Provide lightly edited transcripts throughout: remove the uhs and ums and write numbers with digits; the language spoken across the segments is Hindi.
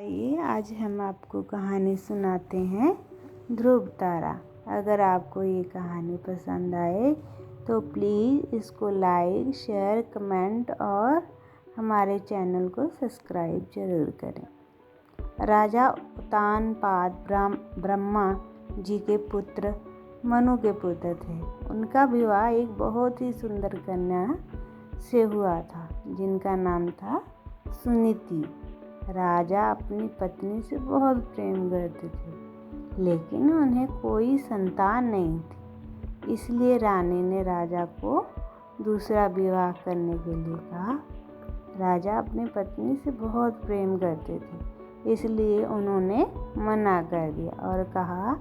आइए आज हम आपको कहानी सुनाते हैं ध्रुव तारा। अगर आपको ये कहानी पसंद आए तो प्लीज़ इसको लाइक, शेयर, कमेंट और हमारे चैनल को सब्सक्राइब जरूर करें। राजा उत्तानपाद ब्रह्मा जी के पुत्र मनु के पुत्र थे। उनका विवाह एक बहुत ही सुंदर कन्या से हुआ था जिनका नाम था सुनीति। राजा अपनी पत्नी से बहुत प्रेम करते थे, लेकिन उन्हें कोई संतान नहीं थी। इसलिए रानी ने राजा को दूसरा विवाह करने के लिए कहा। राजा अपनी पत्नी से बहुत प्रेम करते थे, इसलिए उन्होंने मना कर दिया और कहा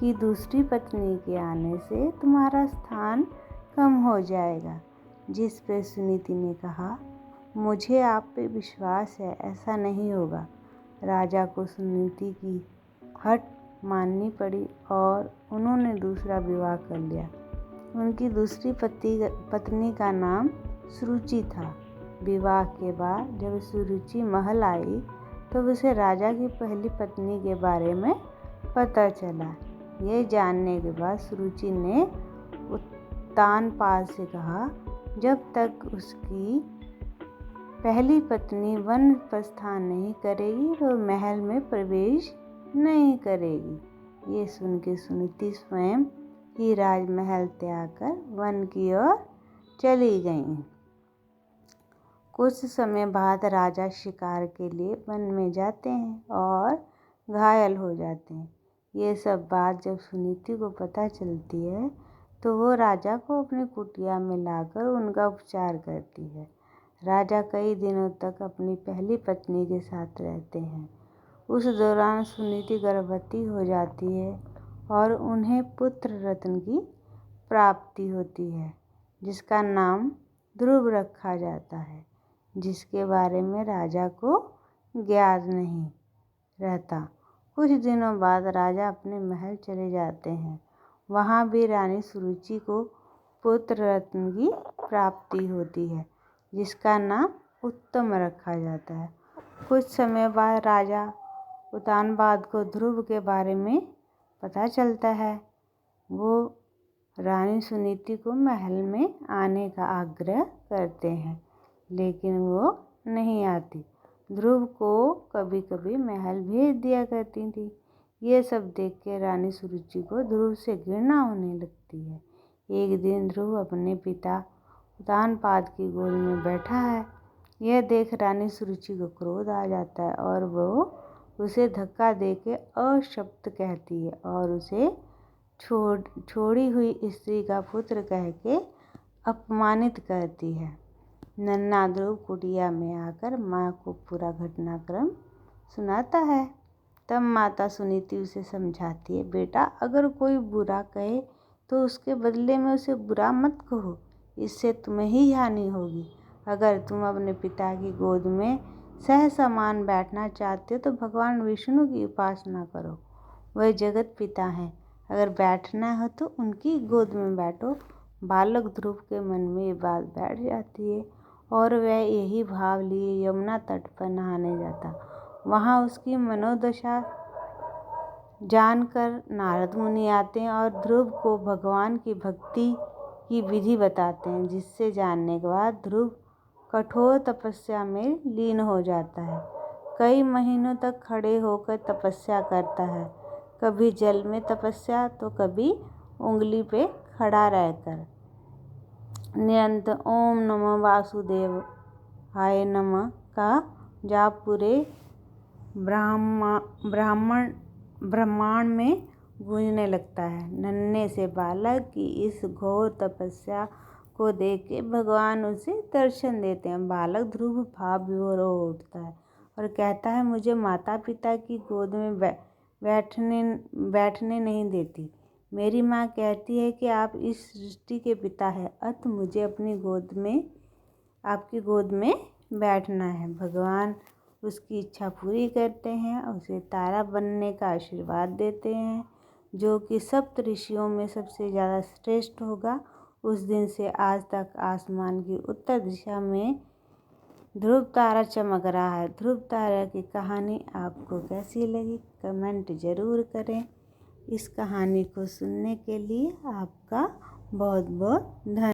कि दूसरी पत्नी के आने से तुम्हारा स्थान कम हो जाएगा। जिस पे सुनीति ने कहा, मुझे आप पे विश्वास है, ऐसा नहीं होगा। राजा को सुनीति की हट माननी पड़ी और उन्होंने दूसरा विवाह कर लिया। उनकी दूसरी पत्नी का नाम सुरुचि था। विवाह के बाद जब सुरुचि महल आई तो उसे राजा की पहली पत्नी के बारे में पता चला। ये जानने के बाद सुरुचि ने उत्तानपाद से कहा, जब तक उसकी पहली पत्नी वन प्रस्थान नहीं करेगी तो महल में प्रवेश नहीं करेगी। ये सुन के सुनीति स्वयं ही राजमहल त्याग कर वन की ओर चली गईं। कुछ समय बाद राजा शिकार के लिए वन में जाते हैं और घायल हो जाते हैं। ये सब बात जब सुनीति को पता चलती है तो वो राजा को अपनी कुटिया में लाकर उनका उपचार करती है। राजा कई दिनों तक अपनी पहली पत्नी के साथ रहते हैं। उस दौरान सुनीति गर्भवती हो जाती है और उन्हें पुत्र रत्न की प्राप्ति होती है, जिसका नाम ध्रुव रखा जाता है, जिसके बारे में राजा को ज्ञात नहीं रहता। कुछ दिनों बाद राजा अपने महल चले जाते हैं। वहाँ भी रानी सुरुचि को पुत्र रत्न की प्राप्ति होती है, जिसका नाम उत्तम रखा जाता है। कुछ समय बाद राजा उत्तानपाद को ध्रुव के बारे में पता चलता है। वो रानी सुनीति को महल में आने का आग्रह करते हैं, लेकिन वो नहीं आती। ध्रुव को कभी कभी महल भेज दिया करती थी। ये सब देख के रानी सुरुचि को ध्रुव से घृणा होने लगती है। एक दिन ध्रुव अपने पिता उत्तानपाद की गोद में बैठा है। यह देख रानी सुरुचि को क्रोध आ जाता है और वो उसे धक्का देके अशब्द कहती है और उसे छोड़ी हुई स्त्री का पुत्र कह के अपमानित करती है। नन्हा ध्रुव कुटिया में आकर माँ को पूरा घटनाक्रम सुनाता है। तब माता सुनीति उसे समझाती है, बेटा अगर कोई बुरा कहे तो उसके बदले में उसे बुरा मत कहो, इससे तुम्हें ही हानि होगी। अगर तुम अपने पिता की गोद में सहसमान बैठना चाहते हो तो भगवान विष्णु की उपासना करो, वह जगत पिता हैं। अगर बैठना हो तो उनकी गोद में बैठो। बालक ध्रुव के मन में ये बात बैठ जाती है और वह यही भाव लिए यमुना तट पर नहाने जाता। वहाँ उसकी मनोदशा जानकर नारद मुनि आते हैं और ध्रुव को भगवान की भक्ति की विधि बताते हैं, जिससे जानने के बाद ध्रुव कठोर तपस्या में लीन हो जाता है। कई महीनों तक खड़े होकर तपस्या करता है, कभी जल में तपस्या तो कभी उंगली पे खड़ा रहकर। निरंतर ओम नमः वासुदेवाय नमः का जाप पूरे ब्रह्मांड में गूंजने लगता है। नन्हे से बालक की इस घोर तपस्या को देख के भगवान उसे दर्शन देते हैं। बालक ध्रुव भाव विभोर हो उठता है और कहता है, मुझे माता पिता की गोद में बैठने नहीं देती। मेरी माँ कहती है कि आप इस सृष्टि के पिता हैं, अतः मुझे आपकी गोद में बैठना है। भगवान उसकी इच्छा पूरी करते हैं, उसे तारा बनने का आशीर्वाद देते हैं, जो कि सप्त ऋषियों में सबसे ज़्यादा श्रेष्ठ होगा। उस दिन से आज तक आसमान की उत्तर दिशा में ध्रुव तारा चमक रहा है। ध्रुव तारा की कहानी आपको कैसी लगी कमेंट ज़रूर करें। इस कहानी को सुनने के लिए आपका बहुत बहुत धन्यवाद।